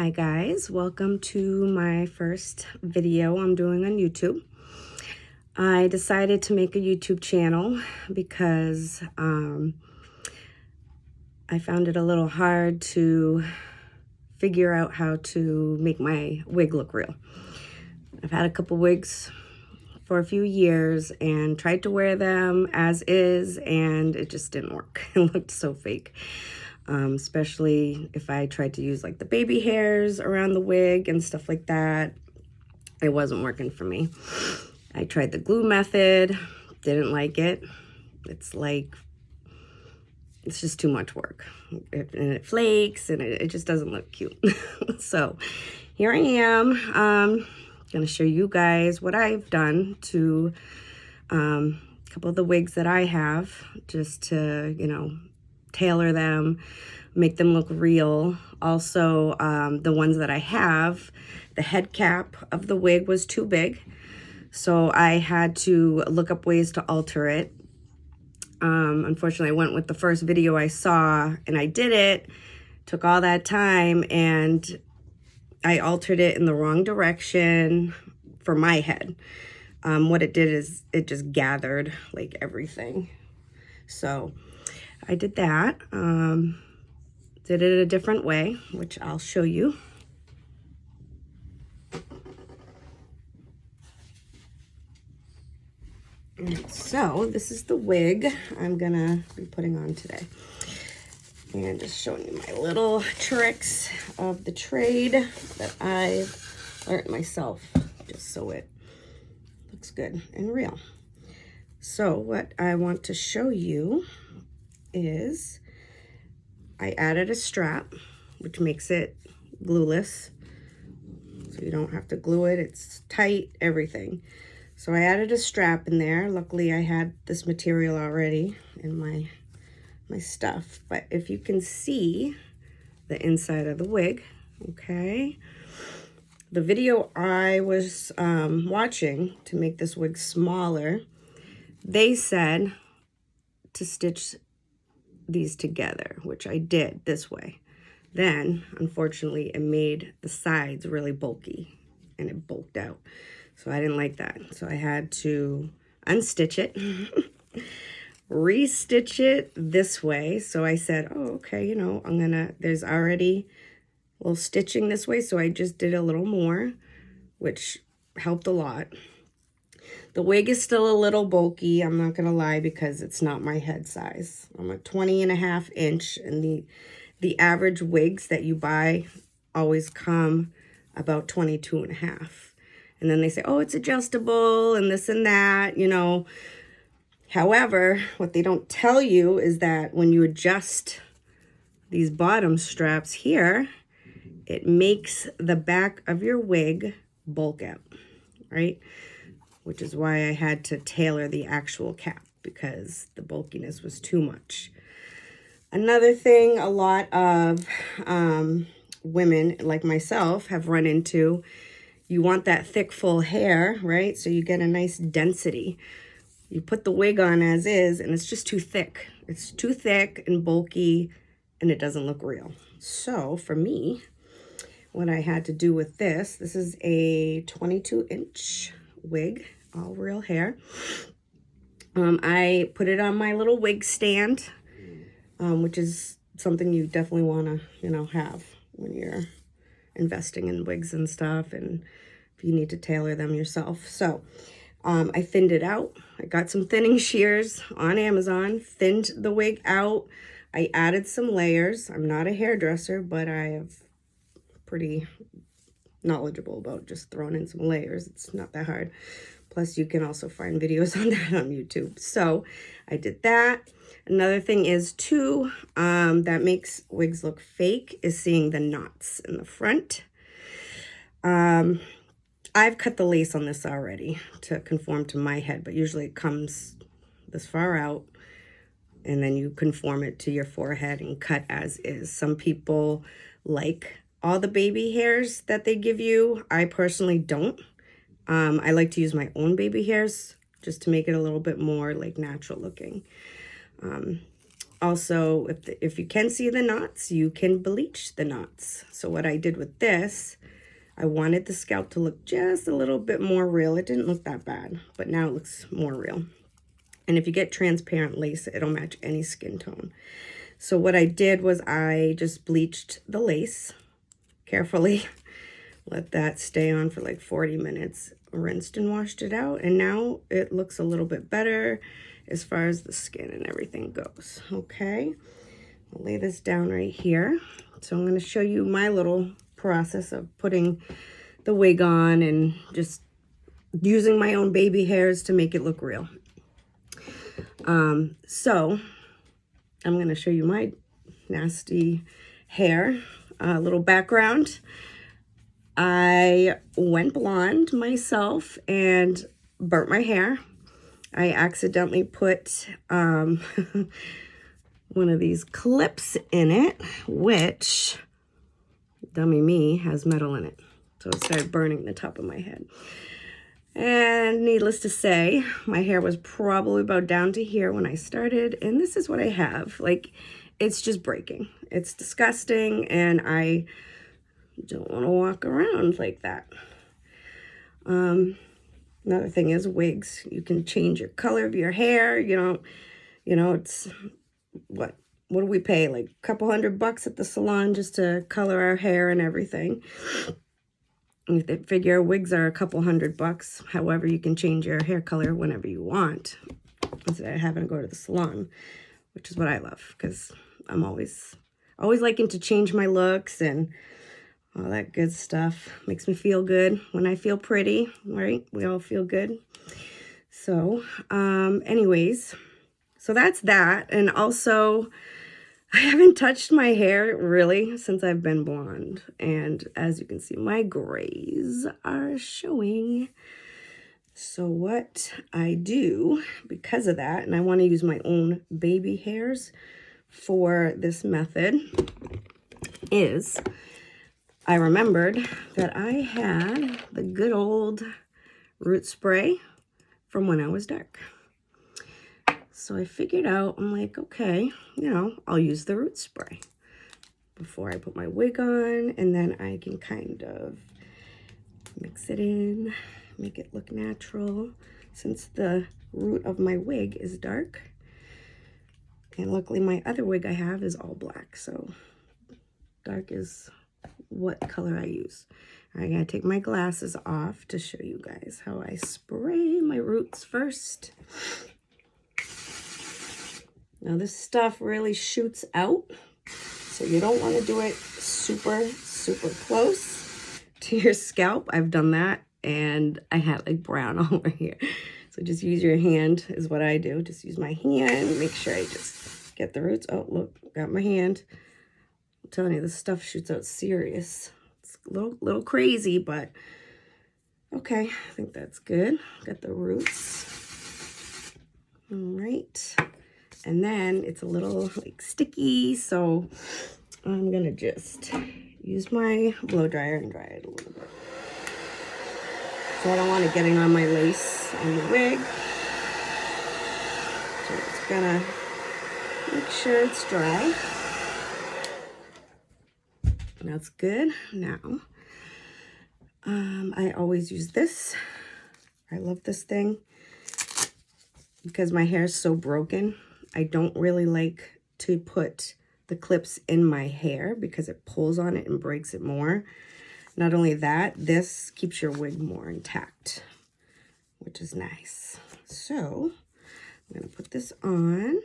Hi guys, welcome to my first video I'm doing on YouTube. I decided to make a YouTube channel because I found it a little hard to figure out how to make my wig look real. I've had a couple wigs for a few years and tried to wear them as is, and it just didn't work. It looked so fake. Especially if I tried to use like the baby hairs around the wig and stuff like that. It wasn't working for me. I tried the glue method, didn't like it. It's just too much work. And it flakes and it just doesn't look cute. So here I am. Gonna show you guys what I've done to a couple of the wigs that I have, just to, tailor them, make them look real. Also, the ones that I have, the head cap of the wig was too big, so I had to look up ways to alter it. Unfortunately, I went with the first video I saw and I did it. Took all that time and I altered it in the wrong direction for my head. What it did is it just gathered like everything. So I did that, did it a different way, which I'll show you. And so this is the wig I'm gonna be putting on today. And just showing you my little tricks of the trade that I've learned myself, just so it looks good and real. So what I want to show you is I added a strap, which makes it glueless, so you don't have to glue it. It's tight, everything. So I added a strap in there. Luckily I had this material already in my stuff, but if you can see the inside of the wig, okay, the video I was watching to make this wig smaller, they said to stitch these together, which I did this way. Then unfortunately it made the sides really bulky and it bulked out, so I didn't like that. So I had to unstitch it, restitch it this way. So I said, oh, okay, there's already a little stitching this way, so I just did a little more, which helped a lot. The wig is still a little bulky, I'm not gonna lie, because it's not my head size. I'm a 20.5 inch, and the average wigs that you buy always come about 22.5. And then they say, oh, it's adjustable and this and that, However, what they don't tell you is that when you adjust these bottom straps here, it makes the back of your wig bulk out, right? Which is why I had to tailor the actual cap, because the bulkiness was too much. Another thing a lot of women like myself have run into, you want that thick, full hair, right? So you get a nice density. You put the wig on as is, and it's just too thick. It's too thick and bulky, and it doesn't look real. So for me, what I had to do with this is a 22-inch wig, all real hair. I put it on my little wig stand, which is something you definitely want to, have when you're investing in wigs and stuff, and if you need to tailor them yourself. So I thinned it out. I got some thinning shears on Amazon, thinned the wig out. I added some layers. I'm not a hairdresser, but I have pretty knowledgeable about just throwing in some layers. It's not that hard. Plus, you can also find videos on that on YouTube. So I did that. Another thing is too, that makes wigs look fake, is seeing the knots in the front. I've cut the lace on this already to conform to my head, but usually it comes this far out, and then you conform it to your forehead and cut as is. Some people like all the baby hairs that they give you. I personally don't. I like to use my own baby hairs just to make it a little bit more like natural looking. Also, if you can see the knots, you can bleach the knots. So what I did with this, I wanted the scalp to look just a little bit more real. It didn't look that bad, but now it looks more real. And if you get transparent lace, it'll match any skin tone. So what I did was I just bleached the lace carefully, let that stay on for like 40 minutes, rinsed and washed it out, and now it looks a little bit better as far as the skin and everything goes. Okay, I'll lay this down right here. So I'm going to show you my little process of putting the wig on and just using my own baby hairs to make it look real. So I'm going to show you my nasty hair. A little background. I went blonde myself and burnt my hair. I accidentally put one of these clips in it, which, dummy me, has metal in it. So it started burning the top of my head. And needless to say, my hair was probably about down to here when I started. And this is what I have. Like, it's just breaking. It's disgusting. And I don't want to walk around like that. Another thing is wigs. You can change your color of your hair. You know, it's what do we pay? Like a couple $100 at the salon just to color our hair and everything. You figure wigs are a couple $100. However, you can change your hair color whenever you want instead of having to go to the salon, which is what I love because I'm always liking to change my looks and all that good stuff. Makes me feel good when I feel pretty, right? We all feel good. So, anyways, so that's that. And also, I haven't touched my hair really since I've been blonde. And as you can see, my grays are showing. So what I do because of that, and I want to use my own baby hairs for this method, is I remembered that I had the good old root spray from when I was dark. So I figured out, I'm like, okay, I'll use the root spray before I put my wig on, and then I can kind of mix it in, make it look natural, since the root of my wig is dark. And luckily my other wig I have is all black, so dark is what color I use. I gotta take my glasses off to show you guys how I spray my roots first. Now this stuff really shoots out, so you don't want to do it super close to your scalp. I've done that and I had like brown all over here. So just use your hand is what I do. Just use my hand, make sure I just get the roots. Oh, look, got my hand. I'm telling you, this stuff shoots out serious. It's a little crazy, but okay, I think that's good. Got the roots. All right. And then it's a little like sticky, so I'm gonna just use my blow dryer and dry it a little bit. So I don't want it getting on my lace on the wig. So it's gonna make sure it's dry. That's good. Now, I always use this. I love this thing because my hair is so broken. I don't really like to put the clips in my hair because it pulls on it and breaks it more. Not only that, this keeps your wig more intact, which is nice. So I'm going to put this on.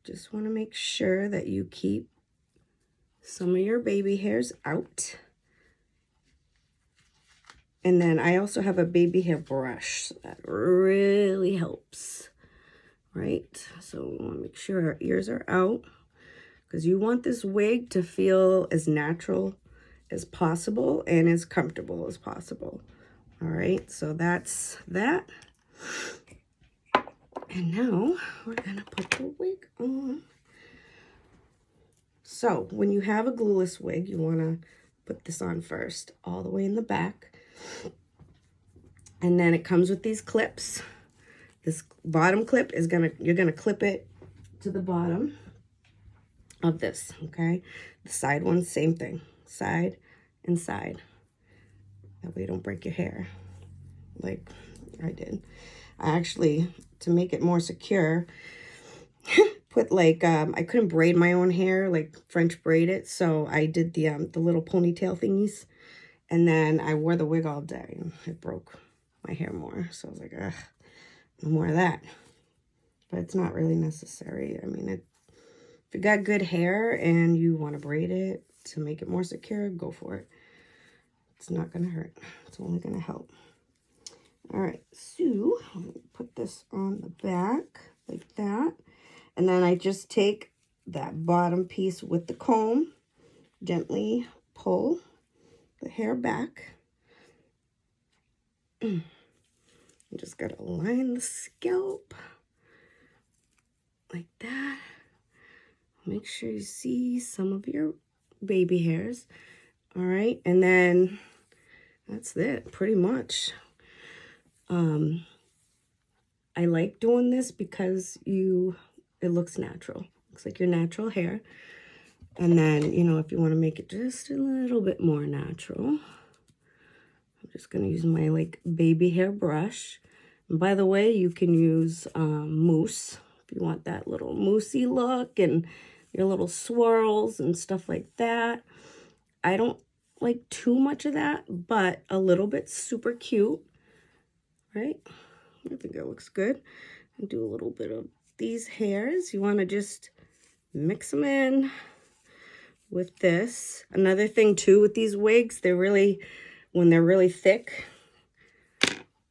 Just want to make sure that you keep some of your baby hairs out. And then I also have a baby hair brush that really helps. Right, so we want to make sure our ears are out because you want this wig to feel as natural as possible and as comfortable as possible. All right, so that's that. And now we're gonna put the wig on. So when you have a glueless wig, you want to put this on first, all the way in the back. And then it comes with these clips. This bottom clip is you're gonna clip it to the bottom of this, okay? The side one, same thing, side and side. That way you don't break your hair like I did. I actually, to make it more secure, put like, I couldn't braid my own hair, like French braid it, so I did the little ponytail thingies, and then I wore the wig all day, and it broke my hair more, so I was like, ugh, no more of that. But it's not really necessary. I mean, if you got good hair and you want to braid it to make it more secure, go for it. It's not going to hurt. It's only going to help. All right, so I'm going to put this on the back like that. And then I just take that bottom piece with the comb, gently pull the hair back. You just got to line the scalp like that. Make sure you see some of your baby hairs. All right, and then that's it, pretty much. I like doing this because it looks natural. Looks like your natural hair. And then, you know, if you want to make it just a little bit more natural, I'm just going to use my, like, baby hair brush. And by the way, you can use mousse if you want that little moussey look and your little swirls and stuff like that. I don't like too much of that, but a little bit's super cute, right? I think it looks good. And do a little bit of these hairs. You want to just mix them in with this. Another thing too with these wigs, when they're really thick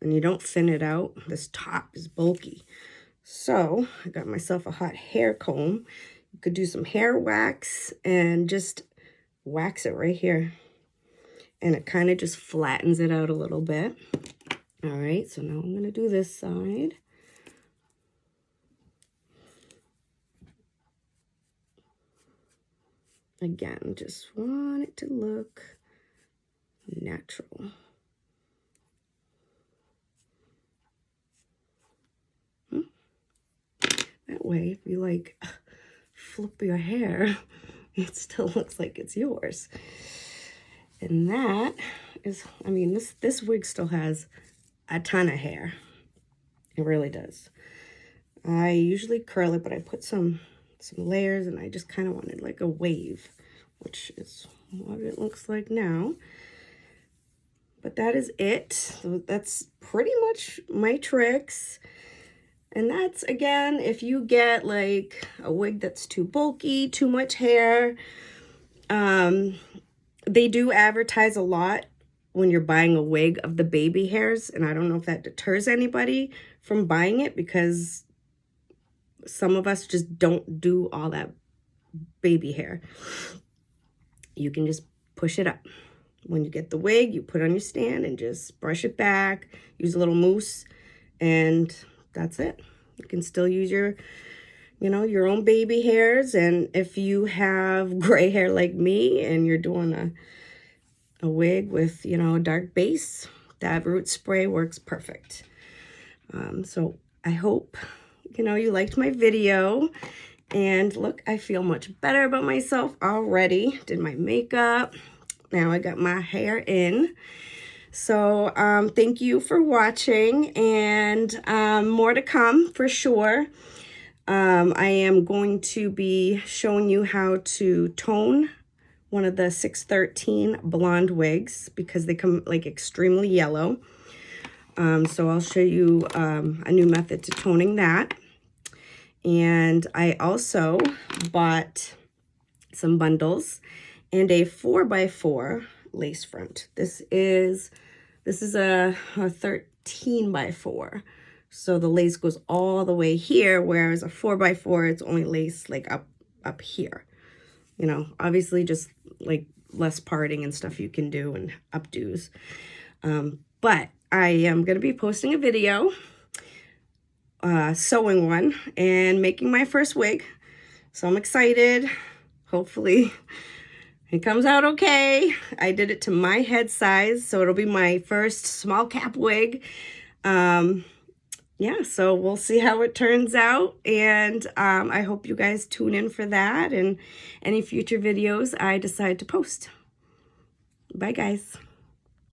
and you don't thin it out, this top is bulky. So I got myself a hot hair comb. You could do some hair wax and just wax it right here. And it kind of just flattens it out a little bit. All right, so now I'm going to do this side. Again, just want it to look natural. That way, if you like flip your hair, it still looks like it's yours. And that is, I mean, this wig still has a ton of hair. It really does. I usually curl it, but I put some layers, and I just kind of wanted like a wave, which is what it looks like now. But that is it. So that's pretty much my tricks. And that's, again, if you get like a wig that's too bulky, too much hair. They do advertise a lot when you're buying a wig of the baby hairs, and I don't know if that deters anybody from buying it, because some of us just don't do all that baby hair. You can just push it up. When you get the wig, you put it on your stand and just brush it back, use a little mousse, and that's it. You can still use your own baby hairs. And if you have gray hair like me and you're doing a wig with, a dark base, that root spray works perfect. So I hope, you liked my video. And look, I feel much better about myself already. Did my makeup. Now I got my hair in. So thank you for watching, and more to come for sure. I am going to be showing you how to tone one of the 613 blonde wigs, because they come like extremely yellow. So I'll show you a new method to toning that. And I also bought some bundles and a 4x4 lace front. This is a 13x4. So the lace goes all the way here, whereas a 4x4, it's only lace like up here. Obviously just like less parting and stuff you can do, and updos. But I am going to be posting a video, sewing one and making my first wig. So I'm excited. Hopefully it comes out okay. I did it to my head size, so it'll be my first small cap wig. yeah, so we'll see how it turns out, and I hope you guys tune in for that and any future videos I decide to post. Bye, guys.